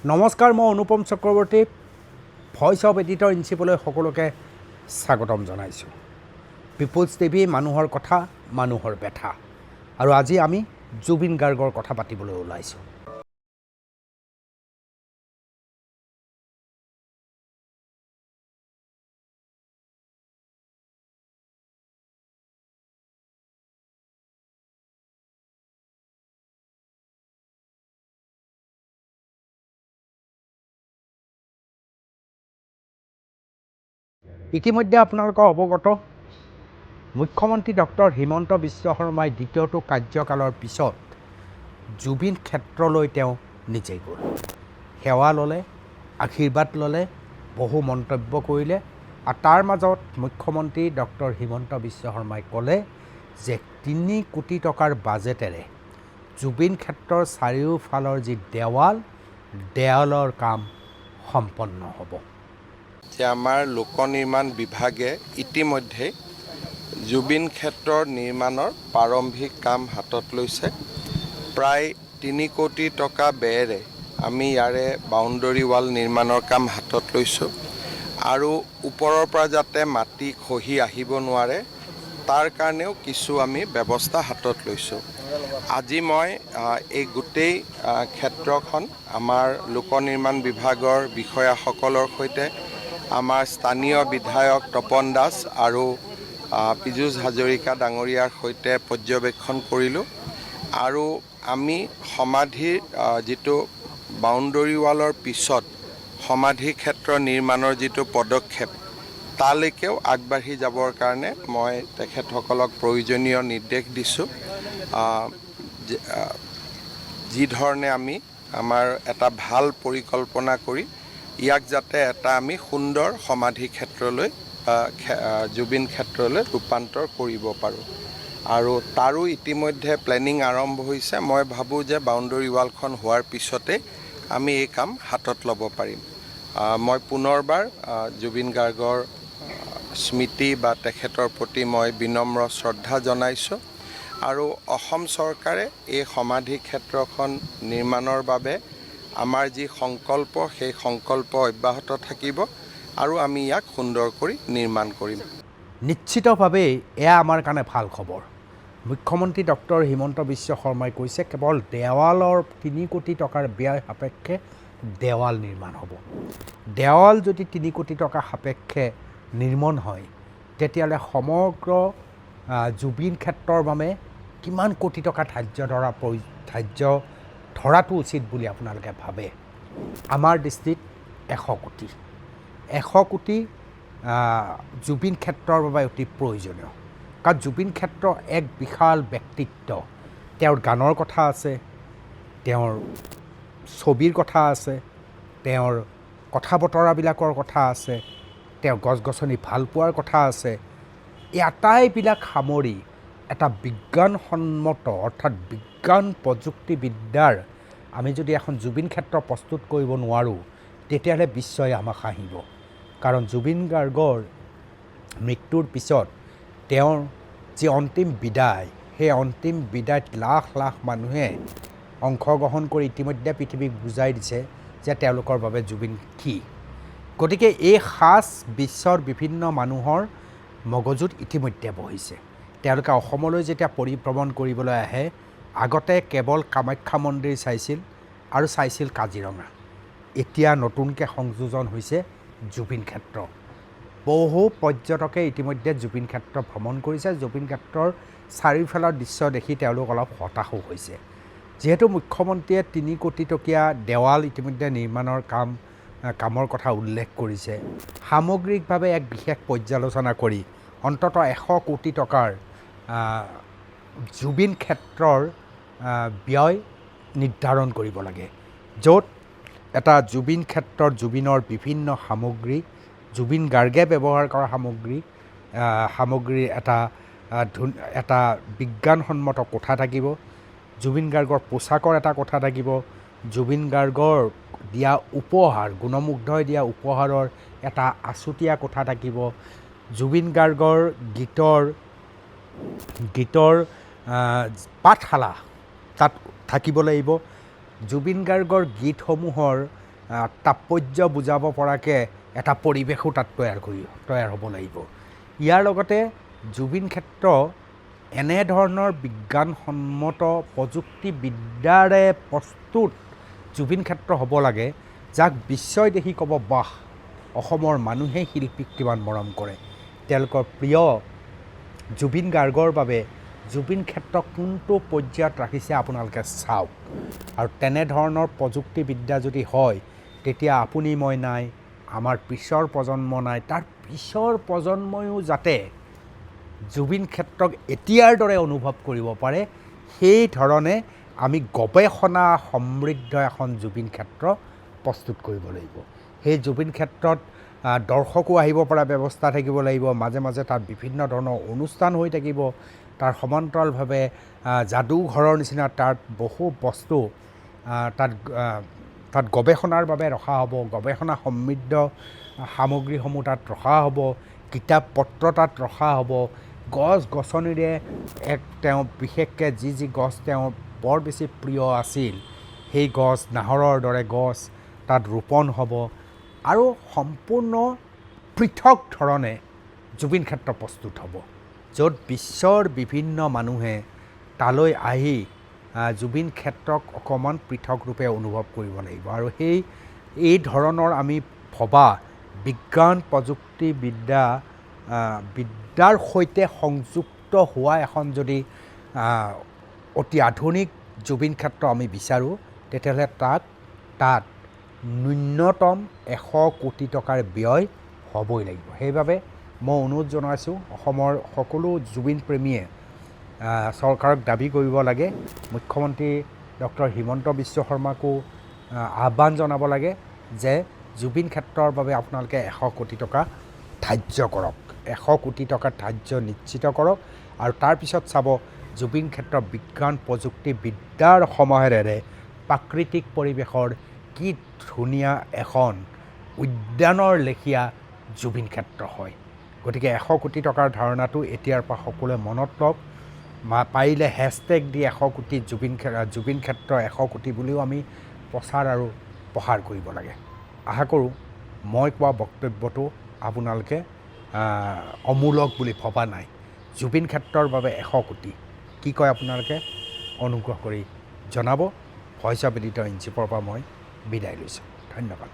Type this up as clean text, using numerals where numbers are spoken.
নমস্কাৰ, মই Anupam Chakraborty voice of editor in চিফলৈ সকলোকে স্বাগতম জনাইছোঁ। পিপুলছ টিভি মানুহৰ কথা, মানুহৰ ব্যথা। আৰু আজি আমি জুবিন গাৰ্গৰ কথা পাতিবলৈ ওলাইছোঁ। ইতিমধ্যে আপোনালোকৰ অৱগত মুখ্যমন্ত্ৰী ডক্টৰ হিমন্ত বিশ্ব শৰ্মাই দ্বিতীয়টো কাৰ্যকালৰ পিছত জুবিন ক্ষেত্ৰলৈ তেওঁ নিজেই গ'ল। সেৱা ল'লে, আশীৰ্বাদ ল'লে, বহু মন্তব্য কৰিলে আৰু তাৰ মাজত মুখ্যমন্ত্ৰী ডক্টৰ হিমন্ত বিশ্ব শৰ্মাই ক'লে যে ৩ কোটি টকাৰ বাজেটেৰে জুবিন ক্ষেত্ৰৰ চাৰিওফালৰ যি দেৱালৰ কাম সম্পন্ন হ'ব। যে আমাৰ লোক নিৰ্মাণ বিভাগে ইতিমধ্যে জুবিন ক্ষেত্ৰৰ নিৰ্মাণৰ প্ৰাৰম্ভিক কাম হাতত লৈছে। প্ৰায় ৩ কোটি টকা ব্যয়েৰে আমি ইয়াৰে বাউণ্ডৰী ৱাল নিৰ্মাণৰ কাম হাতত লৈছোঁ আৰু ওপৰৰ পৰা যাতে মাটি খহি আহিব নোৱাৰে তাৰ কাৰণেও কিছু আমি ব্যৱস্থা হাতত লৈছোঁ। আজি মই এই গোটেই ক্ষেত্ৰখন আমাৰ লোক নিৰ্মাণ বিভাগৰ বিষয়াসকলৰ সৈতে আমাৰ স্থানীয় বিধায়ক তপন দাস আৰু পীযুষ হাজৰিকা ডাঙৰীয়াৰ সৈতে পৰ্যবেক্ষণ কৰিলোঁ আৰু আমি সমাধিৰ যিটো বাউণ্ডৰী ৱালৰ পিছত সমাধি ক্ষেত্ৰ নিৰ্মাণৰ যিটো পদক্ষেপ তালৈকেও আগবাঢ়ি যাবৰ কাৰণে মই তেখেতসকলক প্ৰয়োজনীয় নিৰ্দেশ দিছোঁ। যি ধৰণে আমি আমাৰ এটা ভাল পৰিকল্পনা কৰি ইয়াক যাতে এটা আমি সুন্দৰ সমাধি ক্ষেত্ৰলৈ জুবিন ক্ষেত্ৰলৈ ৰূপান্তৰ কৰিব পাৰোঁ আৰু তাৰো ইতিমধ্যে প্লেনিং আৰম্ভ হৈছে। মই ভাবোঁ যে বাউণ্ডৰী ৱালখন হোৱাৰ পিছতে আমি এই কাম হাতত ল'ব পাৰিম। মই পুনৰবাৰ জুবিন গাৰ্গৰ স্মৃতি বা তেখেতৰ প্ৰতি মই বিনম্ৰ শ্ৰদ্ধা জনাইছোঁ আৰু অসম চৰকাৰে এই সমাধি ক্ষেত্ৰখন নিৰ্মাণৰ বাবে আমাৰ যি সংকল্প সেই সংকল্প অব্যাহত থাকিব আৰু আমি ইয়াক সুন্দৰ কৰি নিৰ্মাণ কৰিম। নিশ্চিতভাৱেই এয়া আমাৰ কাৰণে ভাল খবৰ। মুখ্যমন্ত্ৰী ডক্টৰ হিমন্ত বিশ্ব শৰ্মাই কৈছে কেৱল দেৱালৰ ৩ কোটি টকাৰ ব্যয় সাপেক্ষে দেৱাল নিৰ্মাণ হ'ব। দেৱাল যদি ৩ কোটি টকা সাপেক্ষে নিৰ্মাণ হয় তেতিয়াহ'লে সমগ্ৰ জুবিন ক্ষেত্ৰৰ বাবে কিমান কোটি টকা ধাৰ্য ধৰাটো উচিত বুলি আপোনালোকে ভাবে? আমাৰ দৃষ্টিত ১০০ কোটি। ১০০ কোটি জুবিন ক্ষেত্ৰৰ বাবে অতি প্ৰয়োজনীয়। কাৰণ জুবিন ক্ষেত্ৰ এক বিশাল ব্যক্তিত্ব। তেওঁৰ গানৰ কথা আছে, তেওঁৰ ছবিৰ কথা আছে, তেওঁৰ কথা বতৰাবিলাকৰ কথা আছে, তেওঁ গছ গছনি ভাল পোৱাৰ কথা আছে। এই আটাইবিলাক সামৰি এটা বিজ্ঞানসন্মত অৰ্থাৎ বিজ্ঞান প্ৰযুক্তিবিদ্যাৰ আমি যদি এখন জুবিন ক্ষেত্ৰ প্ৰস্তুত কৰিব নোৱাৰোঁ তেতিয়াহ'লে বিশ্বই আমাক হাঁহিব। কাৰণ জুবিন গাৰ্গৰ মৃত্যুৰ পিছত তেওঁৰ যি অন্তিম বিদায়, সেই অন্তিম বিদায়ত লাখ লাখ মানুহে অংশগ্ৰহণ কৰি ইতিমধ্যে পৃথিৱীক বুজাই দিছে যে তেওঁলোকৰ বাবে জুবিন কি। গতিকে এই সাজ বিশ্বৰ বিভিন্ন মানুহৰ মগজুত ইতিমধ্যে বহিছে। তেওঁলোকে অসমলৈ যেতিয়া পৰিভ্ৰমণ কৰিবলৈ আহে আগতে কেৱল কামাখ্যা মন্দিৰ চাইছিল আৰু চাইছিল কাজিৰঙা। এতিয়া নতুনকৈ সংযোজন হৈছে জুবিন ক্ষেত্ৰ। বহু পৰ্যটকে ইতিমধ্যে জুবিন ক্ষেত্ৰ ভ্ৰমণ কৰিছে। জুবিন ক্ষেত্ৰৰ চাৰিওফালৰ দৃশ্য দেখি তেওঁলোক অলপ হতাশো হৈছে। যিহেতু মুখ্যমন্ত্ৰীয়ে ৩ কোটি টকীয়া দেৱাল ইতিমধ্যে নিৰ্মাণৰ কামৰ কথা উল্লেখ কৰিছে, সামগ্ৰিকভাৱে এক বিশেষ পৰ্যালোচনা কৰি অন্ততঃ ১০০ কোটি টকাৰ জুবিন ক্ষেত্ৰৰ ব্যয় নিৰ্ধাৰণ কৰিব লাগে, য'ত এটা জুবিন ক্ষেত্ৰৰ জুবিনৰ বিভিন্ন সামগ্ৰী, জুবিন গাৰ্গে ব্যৱহাৰ কৰা সামগ্ৰীৰ এটা বিজ্ঞানসন্মত কোঠা থাকিব, জুবিন গাৰ্গৰ পোচাকৰ এটা কোঠা থাকিব, জুবিন গাৰ্গৰ দিয়া উপহাৰ, গুণমুগ্ধই দিয়া উপহাৰৰ এটা আছুতীয়া কোঠা থাকিব, জুবিন গাৰ্গৰ গীতৰ পাঠশালা তাত থাকিব লাগিব, জুবিন গাৰ্গৰ গীতসমূহৰ তাৎপৰ্য বুজাব পৰাকৈ এটা পৰিৱেশো তাত তৈয়াৰ হ'ব লাগিব। ইয়াৰ লগতে জুবিন ক্ষেত্ৰ এনেধৰণৰ বিজ্ঞানসন্মত প্ৰযুক্তিবিদ্যাৰে প্ৰস্তুত জুবিন ক্ষেত্ৰ হ'ব লাগে, যাক বিশ্বই দেখি ক'ব, বাহ, অসমৰ মানুহে শিল্পীক কিমান মৰম কৰে। তেওঁলোকৰ প্ৰিয় জুবিন গাৰ্গৰ বাবে জুবিন ক্ষেত্ৰ কোনটো পৰ্যায়ত ৰাখিছে আপোনালোকে চাওক। আৰু তেনেধৰণৰ প্ৰযুক্তিবিদ্যা যদি হয়, তেতিয়া আপুনি মই নাই, আমাৰ পিছৰ প্ৰজন্ম নাই, তাৰ পিছৰ প্ৰজন্ময়ো যাতে জুবিন ক্ষেত্ৰক এতিয়াৰ দৰে অনুভৱ কৰিব পাৰে, সেই ধৰণে আমি গৱেষণা সমৃদ্ধ এখন জুবিন ক্ষেত্ৰ প্ৰস্তুত কৰিব লাগিব। সেই জুবিন ক্ষেত্ৰত দৰ্শকো আহিব পৰা ব্যৱস্থা থাকিব লাগিব। মাজে মাজে তাত বিভিন্ন ধৰণৰ অনুষ্ঠান হৈ থাকিব। তাৰ সমান্তৰালভাৱে যাদুঘৰৰ নিচিনা তাত বহু বস্তু তাত গৱেষণাৰ বাবে ৰখা হ'ব। গৱেষণা সমৃদ্ধ সামগ্ৰীসমূহ তাত ৰখা হ'ব। কিতাপ পত্ৰ তাত ৰখা হ'ব। গছ গছনিৰে তেওঁ বিশেষকৈ যি গছ তেওঁৰ বৰ বেছি প্ৰিয় আছিল, সেই গছ, নাহৰৰ দৰে গছ তাত ৰোপণ হ'ব। আৰু সম্পূৰ্ণ পৃথক ধৰণে জুবিন ক্ষেত্ৰ প্ৰস্তুত হ'ব, য'ত বিশ্বৰ বিভিন্ন মানুহে তালৈ আহি জুবিন ক্ষেত্ৰক অকণমান পৃথক ৰূপে অনুভৱ কৰিব লাগিব। আৰু এই ধৰণৰ আমি ভবা বিজ্ঞান প্ৰযুক্তিবিদ্যাৰ সৈতে সংযুক্ত হোৱা এখন যদি অতি আধুনিক জুবিন ক্ষেত্ৰ আমি বিচাৰোঁ, তেতিয়াহ'লে তাত ন্যূনতম 100 কোটি টকাৰ ব্যয় হ'বই লাগিব। সেইবাবে মই অনুৰোধ জনাইছোঁ, অসমৰ সকলো জুবিন প্ৰেমীয়ে চৰকাৰক দাবী কৰিব লাগে, মুখ্যমন্ত্ৰী ডক্টৰ হিমন্ত বিশ্ব শৰ্মাকো আহ্বান জনাব লাগে যে জুবিন ক্ষেত্ৰৰ বাবে আপোনালোকে 100 কোটি টকা ধাৰ্য কৰক, 100 কোটি টকাৰ ধাৰ্য নিশ্চিত কৰক। আৰু তাৰপিছত চাব জুবিন ক্ষেত্ৰ বিজ্ঞান প্ৰযুক্তিবিদ্যাৰ সমাহাৰেৰে প্ৰাকৃতিক পৰিৱেশৰ কি ধুনীয়া এখন উদ্যানৰ লেখীয়া জুবিন ক্ষেত্ৰ হয়। গতিকে 100 কোটি টকাৰ ধাৰণাটো এতিয়াৰ পৰা সকলোৱে মনত লওক। পাৰিলে হেছটেগ দি 100 কোটি জুবিন ক্ষেত্ৰ 100 কোটি বুলিও আমি প্ৰচাৰ আৰু প্ৰসাৰ কৰিব লাগে। আশা কৰোঁ মই কোৱা বক্তব্যটো আপোনালোকে অমূলক বুলি ভবা নাই। জুবিন ক্ষেত্ৰৰ বাবে 100 কোটি কি কয় আপোনালোকে অনুগ্ৰহ কৰি জনাব। ভইচ অৱ এডিটৰ ইন চিফৰ পৰা মই বিদায় লৈছোঁ। ধন্যবাদ।